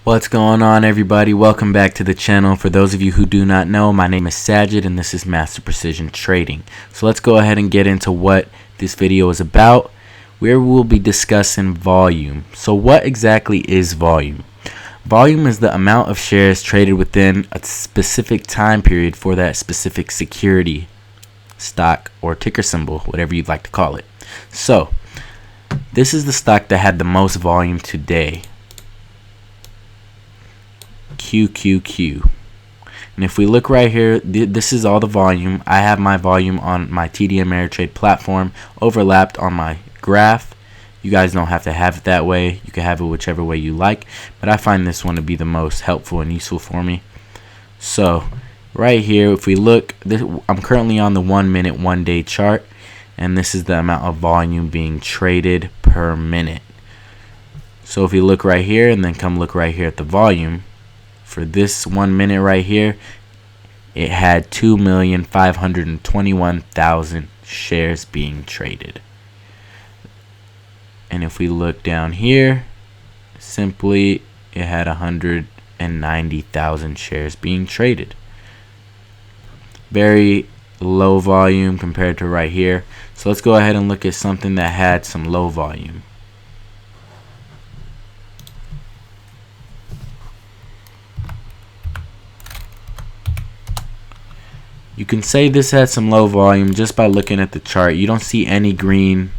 What's going on, everybody? Welcome back to the channel. For those of you who do not know, my name is Sajid and this is Master Precision Trading. So let's go ahead and get into what this video is about, where we'll be discussing volume. So what exactly is volume? Volume is the amount of shares traded within a specific time period for that specific security, stock, or ticker symbol, whatever you'd like to call it. So this is the stock that had the most volume today. QQQ. And if we look right here, this is all the volume. I have my volume on my TD Ameritrade platform overlapped on my graph. You guys don't have to have it that way. You can have it whichever way you like, but I find this one to be the most helpful and useful for me. So right here, if we look, I'm currently on the 1 minute 1 day chart, and this is the amount of volume being traded per minute. So if we look right here and then come look right here at the volume for this 1 minute right here, it had 2,521,000 shares being traded. And if we look down here, simply it had 190,000 shares being traded. Very low volume compared to right here. So let's go ahead and look at something that had some low volume. You can say this had some low volume just by looking at the chart. You don't see any green.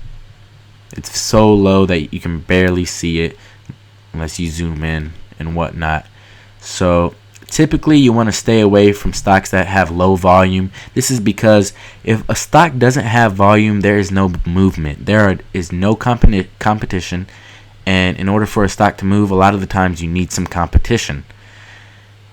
It's so low that you can barely see it unless you zoom in and whatnot. So typically you want to stay away from stocks that have low volume. This is because if a stock doesn't have volume, there is no movement. There is no competition. And in order for a stock to move, a lot of the times you need some competition.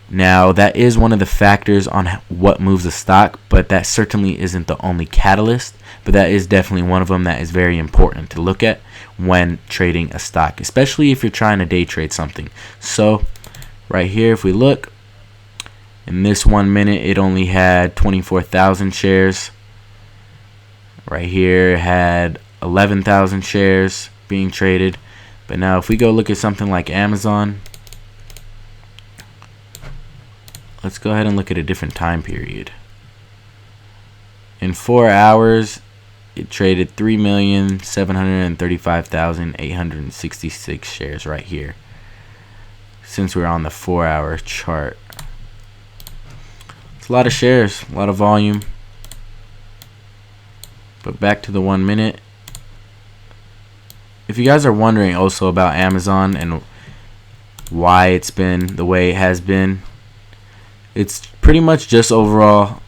Now, that is one of the factors on what moves a stock, but that certainly isn't the only catalyst. But that is definitely one of them that is very important to look at when trading a stock, especially if you're trying to day trade something. So right here, if we look, in this 1 minute, it only had 24,000 shares. Right here, it had 11,000 shares being traded. But now if we go look at something like Amazon, let's go ahead and look at a different time period. In 4 hours, it traded 3,735,866 shares right here. Since we're on the 4-hour chart, it's a lot of shares, a lot of volume. But back to the 1 minute. If you guys are wondering also about Amazon and why it's been the way it has been, it's pretty much just overall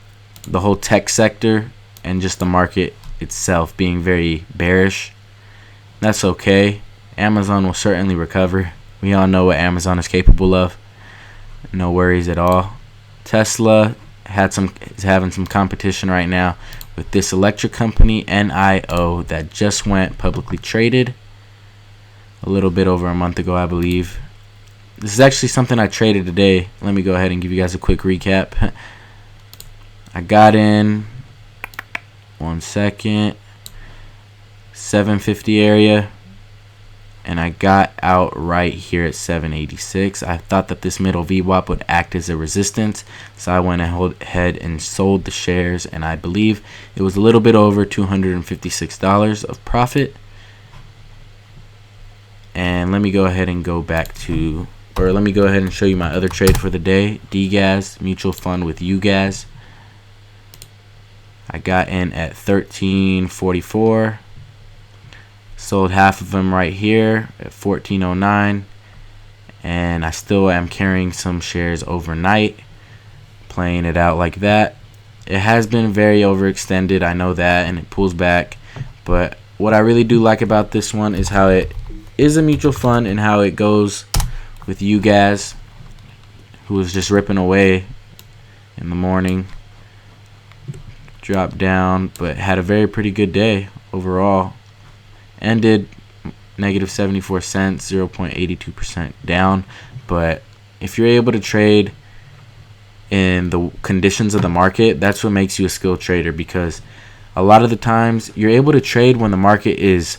the whole tech sector and just the market itself being very bearish. That's okay. Amazon will certainly recover. We all know what Amazon is capable of. No worries at all. Tesla is having some competition right now with this electric company, NIO, that just went publicly traded a little bit over a month ago, I believe. This is actually something I traded today. Let me go ahead and give you guys a quick recap. I got in, 1 second, 750 area, and I got out right here at 786. I thought that this middle VWAP would act as a resistance, so I went ahead and sold the shares, and I believe it was a little bit over $256 of profit. And let me go ahead and go back to, or let me go ahead and show you my other trade for the day. DGAS mutual fund with UGAS. I got in at 13.44. Sold half of them right here at 14.09. And I still am carrying some shares overnight, playing it out like that. It has been very overextended, I know that, and it pulls back. But what I really do like about this one is how it is a mutual fund and how it goes with UGAS, who was just ripping away in the morning. Dropped down, but had a very pretty good day overall. Ended negative 74 cents, 0.82% down. But if you're able to trade in the conditions of the market, that's what makes you a skilled trader, because a lot of the times you're able to trade when the market is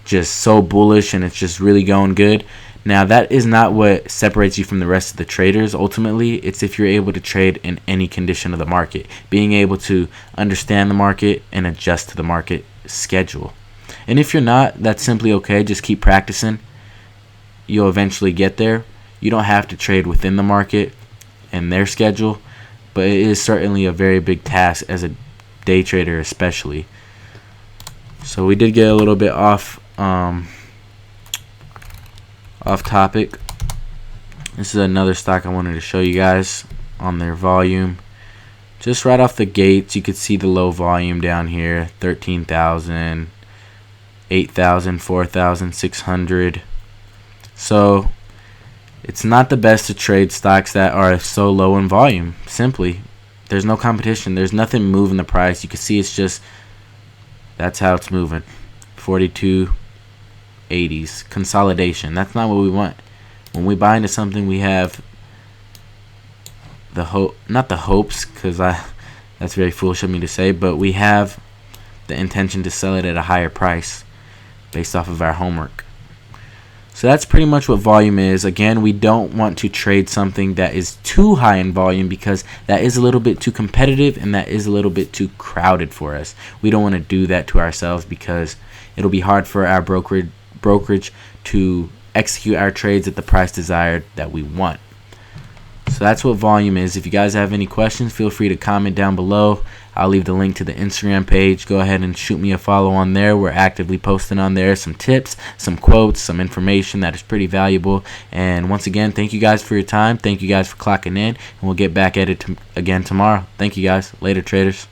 just so bullish and it's just really going good. Now, that is not what separates you from the rest of the traders. Ultimately, it's if you're able to trade in any condition of the market, being able to understand the market and adjust to the market schedule. And if you're not, that's simply okay. Just keep practicing. You'll eventually get there. You don't have to trade within the market and their schedule, but it is certainly a very big task as a day trader especially. So we did get a little bit off topic. This is another stock I wanted to show you guys on their volume. Just right off the gates, you could see the low volume down here, 13,000, 8,000, 4,600. So it's not the best to trade stocks that are so low in volume. Simply, there's no competition. There's nothing moving the price. You can see it's just, that's how it's moving. 42.80s consolidation. That's not what we want. When we buy into something, we have the hope, not the hopes, because that's very foolish of me to say, but we have the intention to sell it at a higher price based off of our homework. So that's pretty much what volume is. Again, we don't want to trade something that is too high in volume, because that is a little bit too competitive and that is a little bit too crowded for us. We don't want to do that to ourselves, because it'll be hard for our brokerage to execute our trades at the price desired that we want. So that's what volume is. If you guys have any questions, feel free to comment down below. I'll leave the link to the Instagram page. Go ahead and shoot me a follow on there. We're actively posting on there some tips, some quotes, some information that is pretty valuable. And once again, thank you guys for your time. Thank you guys for clocking in, and we'll get back at it again tomorrow. Thank you guys. Later, traders.